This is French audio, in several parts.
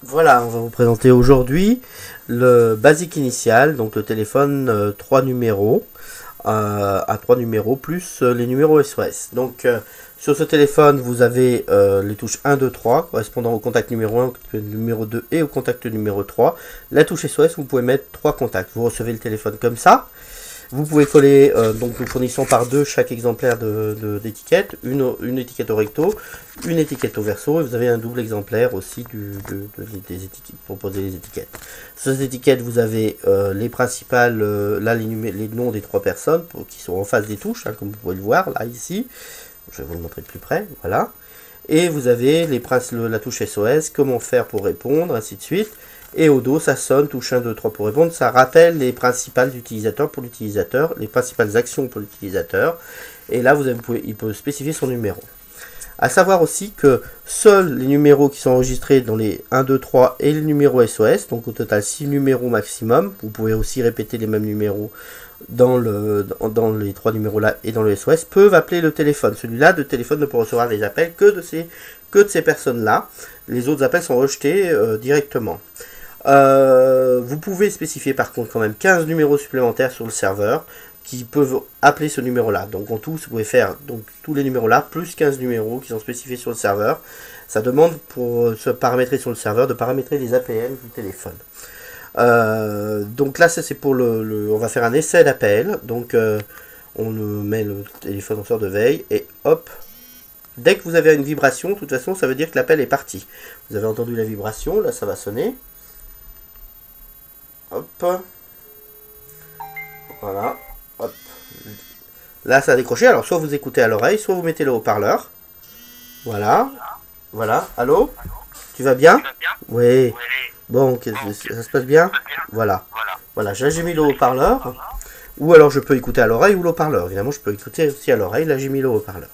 Voilà, on va vous présenter aujourd'hui le basique initial, donc le téléphone 3 numéros, à 3 numéros plus les numéros SOS. Donc sur ce téléphone, vous avez les touches 1, 2, 3 correspondant au contact numéro 1, au contact numéro 2 et au contact numéro 3. La touche SOS, vous pouvez mettre 3 contacts. Vous recevez le téléphone comme ça. Vous pouvez coller, donc nous fournissons par deux chaque exemplaire d'étiquette, une étiquette au recto, une étiquette au verso, et vous avez un double exemplaire aussi des étiquettes, pour poser les étiquettes. Sur ces étiquettes, vous avez les principales, là les noms des 3 personnes qui sont en face des touches, hein, comme vous pouvez le voir, là ici. Je vais vous le montrer de plus près, voilà. Et vous avez la touche SOS, comment faire pour répondre, ainsi de suite. Et au dos, ça sonne, touche 1, 2, 3 pour répondre. Ça rappelle les principales utilisateurs pour l'utilisateur, les principales actions pour l'utilisateur. Et là, il peut spécifier son numéro. À savoir aussi que seuls les numéros qui sont enregistrés dans les 1, 2, 3 et le numéro SOS, donc au total 6 numéros maximum, vous pouvez aussi répéter les mêmes numéros dans les 3 numéros là et dans le SOS, peuvent appeler le téléphone. Celui-là de téléphone ne peut recevoir les appels que de ces personnes-là. Les autres appels sont rejetés directement. Vous pouvez spécifier par contre quand même 15 numéros supplémentaires sur le serveur qui peuvent appeler ce numéro-là. Donc en tout, vous pouvez faire donc, tous les numéros-là, plus 15 numéros qui sont spécifiés sur le serveur. Ça demande pour se paramétrer sur le serveur de paramétrer les APL du téléphone. Donc là, ça c'est pour on va faire un essai d'appel. Donc on met le téléphone en sort de veille et hop. Dès que vous avez une vibration, de toute façon, ça veut dire que l'appel est parti. Vous avez entendu la vibration, là ça va sonner. Hop. Voilà. Hop. Là, ça a décroché. Alors, soit vous écoutez à l'oreille, soit vous mettez le haut-parleur. Voilà. Voilà. Allô? Tu vas bien? Oui. Bon, ça se passe bien? Voilà. Voilà, j'ai mis le haut-parleur. Ou alors, je peux écouter à l'oreille ou le haut-parleur. Évidemment, je peux écouter aussi à l'oreille. Là, j'ai mis le haut-parleur.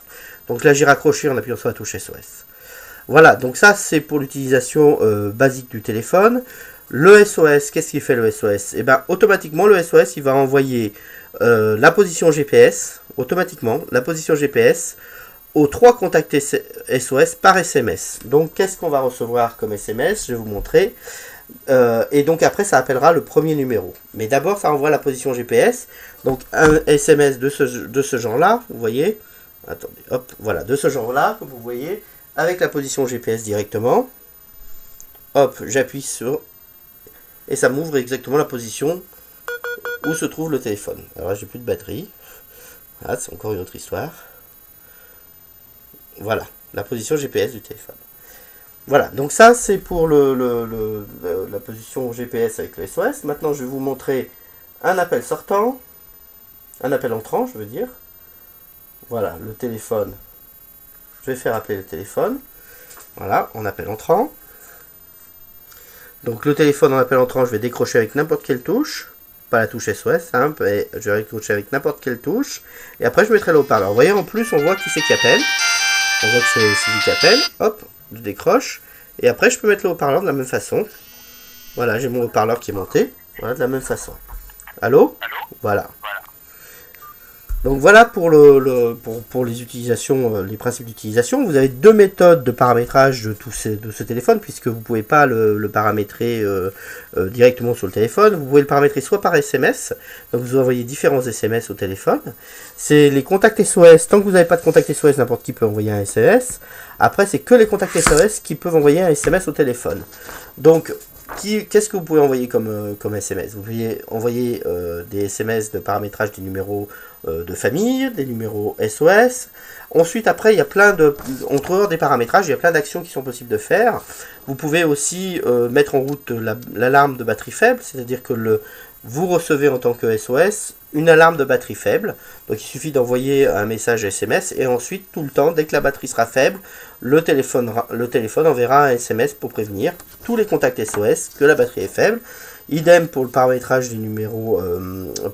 Donc là, j'ai raccroché en appuyant sur la touche SOS. Voilà, donc ça, c'est pour l'utilisation basique du téléphone. Le SOS, qu'est-ce qu'il fait le SOS? Eh bien, automatiquement, le SOS, il va envoyer la position GPS, automatiquement, la position GPS aux 3 contacts SOS par SMS. Donc, qu'est-ce qu'on va recevoir comme SMS? Je vais vous montrer. Et donc, après, ça appellera le premier numéro. Mais d'abord, ça envoie la position GPS. Donc, un SMS de ce genre-là, vous voyez. Attendez, hop, voilà, de ce genre-là, comme vous voyez, avec la position GPS directement. Hop, j'appuie sur... Et ça m'ouvre exactement la position où se trouve le téléphone. Alors là, j'ai plus de batterie. Ah, c'est encore une autre histoire. Voilà, la position GPS du téléphone. Voilà, donc ça, c'est pour la position GPS avec le SOS. Maintenant, je vais vous montrer un appel sortant. Un appel entrant, je veux dire. Voilà, le téléphone. Je vais faire appeler le téléphone. Voilà, en appel entrant. Donc le téléphone en appel entrant, je vais décrocher avec n'importe quelle touche. Pas la touche SOS, hein, je vais décrocher avec n'importe quelle touche. Et après, je mettrai le haut-parleur. Vous voyez, en plus, on voit qui c'est qui appelle. On voit que c'est lui qui appelle. Hop, je décroche. Et après, je peux mettre le haut-parleur de la même façon. Voilà, j'ai mon haut-parleur qui est monté. Voilà, de la même façon. Allô? Voilà. Donc voilà pour les utilisations, les principes d'utilisation. Vous avez 2 méthodes de paramétrage de ce téléphone, puisque vous ne pouvez pas le paramétrer directement sur le téléphone. Vous pouvez le paramétrer soit par SMS, donc vous envoyez différents SMS au téléphone. C'est les contacts SOS. Tant que vous n'avez pas de contact SOS, n'importe qui peut envoyer un SMS. Après, c'est que les contacts SOS qui peuvent envoyer un SMS au téléphone. Donc, qu'est-ce que vous pouvez envoyer comme SMS? Vous pouvez envoyer des SMS de paramétrage des numéros de famille, des numéros SOS. Ensuite, après, il y a plein de... Entre des paramétrages, il y a plein d'actions qui sont possibles de faire. Vous pouvez aussi mettre en route l'alarme de batterie faible, c'est-à-dire que vous recevez en tant que SOS une alarme de batterie faible. Donc il suffit d'envoyer un message SMS et ensuite, tout le temps, dès que la batterie sera faible, le téléphone enverra un SMS pour prévenir tous les contacts SOS que la batterie est faible. Idem pour le paramétrage du numéro,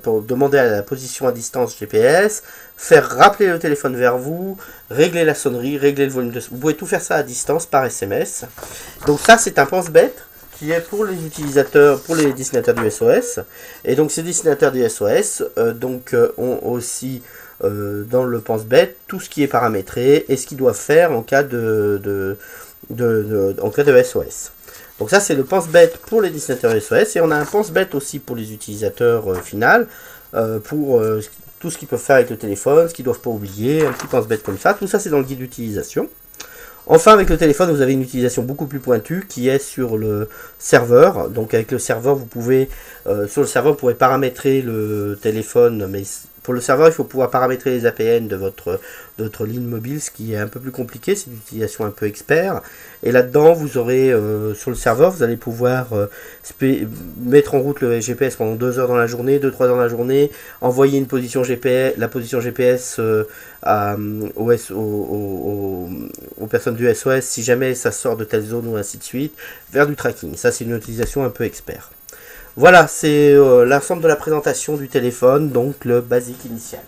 pour demander à la position à distance GPS, faire rappeler le téléphone vers vous, régler la sonnerie, régler le volume de... Vous pouvez tout faire ça à distance par SMS. Donc ça, c'est un pense-bête qui est pour les utilisateurs, pour les destinataires du SOS. Et donc ces destinataires du SOS ont aussi dans le pense-bête tout ce qui est paramétré et ce qu'ils doivent faire en cas en cas de SOS. Donc ça c'est le pense-bête pour les destinataires SOS, et on a un pense-bête aussi pour les utilisateurs final, pour tout ce qu'ils peuvent faire avec le téléphone, ce qu'ils ne doivent pas oublier, un petit pense-bête comme ça. Tout ça c'est dans le guide d'utilisation. Enfin, avec le téléphone, vous avez une utilisation beaucoup plus pointue qui est sur le serveur. Donc avec le serveur, vous pouvez sur le serveur, vous pourrez paramétrer le téléphone, mais pour le serveur, il faut pouvoir paramétrer les APN de votre ligne mobile, ce qui est un peu plus compliqué, c'est une utilisation un peu expert. Et là-dedans, vous aurez sur le serveur, vous allez pouvoir mettre en route le GPS pendant 2 heures dans la journée, 2-3 heures dans la journée, envoyer une position GPS, la position GPS aux personnes du SOS si jamais ça sort de telle zone ou ainsi de suite, vers du tracking. Ça, c'est une utilisation un peu expert. Voilà, c'est l'ensemble de la présentation du téléphone, donc le basique initial.